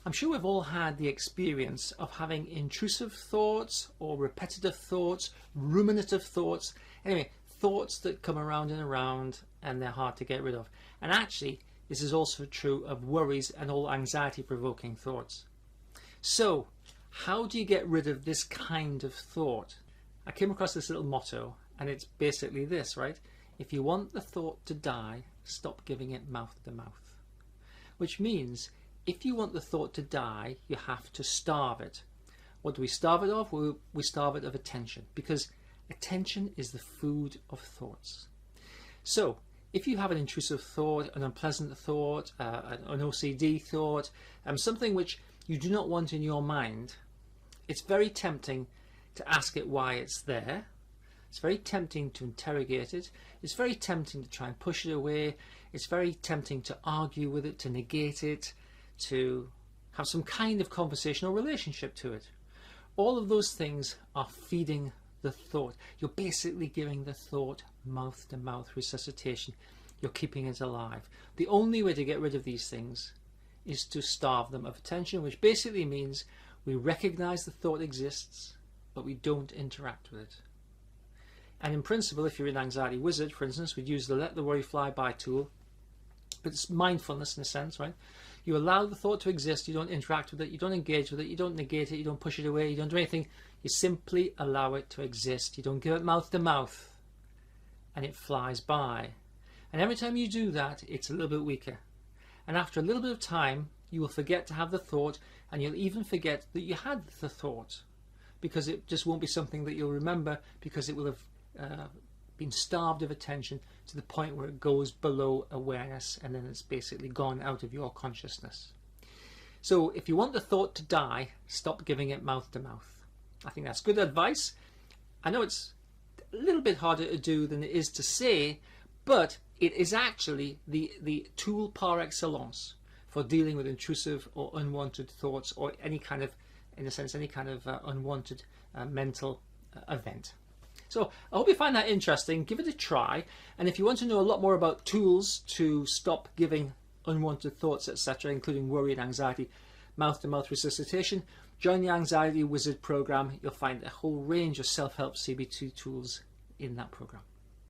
I'm sure we've all had the experience of having intrusive thoughts or repetitive thoughts, ruminative thoughts, anyway, thoughts that come around and around and they're hard to get rid of. And actually, this is also true of worries and all anxiety-provoking thoughts. So, how do you get rid of this kind of thought? I came across this little motto, and it's basically this, right? If you want the thought to die, stop giving it mouth to mouth. Which means, if you want the thought to die, you have to starve it. What do we starve it of? We starve it of attention, because attention is the food of thoughts. So, if you have an intrusive thought, an unpleasant thought, an OCD thought, something which you do not want in your mind, it's very tempting to ask it why it's there. It's very tempting to interrogate it. It's very tempting to try and push it away. It's very tempting to argue with it, to negate it, to have some kind of conversational relationship to it. All of those things are feeding the thought. You're basically giving the thought mouth-to-mouth resuscitation. You're keeping it alive. The only way to get rid of these things is to starve them of attention, which basically means we recognize the thought exists, but we don't interact with it. And in principle, if you're an anxiety wizard, for instance, we'd use the let the worry fly by tool, but it's mindfulness in a sense, right? You allow the thought to exist, you don't interact with it, you don't engage with it, you don't negate it, you don't push it away, you don't do anything. You simply allow it to exist. You don't give it mouth to mouth, and it flies by. And every time you do that, it's a little bit weaker. And after a little bit of time, you will forget to have the thought, and you'll even forget that you had the thought, because it just won't be something that you'll remember, because it will have been starved of attention to the point where it goes below awareness, and then it's basically gone out of your consciousness. So if you want the thought to die, stop giving it mouth to mouth. I think that's good advice. I know it's a little bit harder to do than it is to say, but it is actually the tool par excellence for dealing with intrusive or unwanted thoughts, or any kind of, in a sense, any kind of unwanted mental event. So I hope you find that interesting. Give it a try, and if you want to know a lot more about tools to stop giving unwanted thoughts, etc., including worry and anxiety, mouth-to-mouth resuscitation, join the Anxiety Wizard program. You'll find a whole range of self-help CBT tools in that program.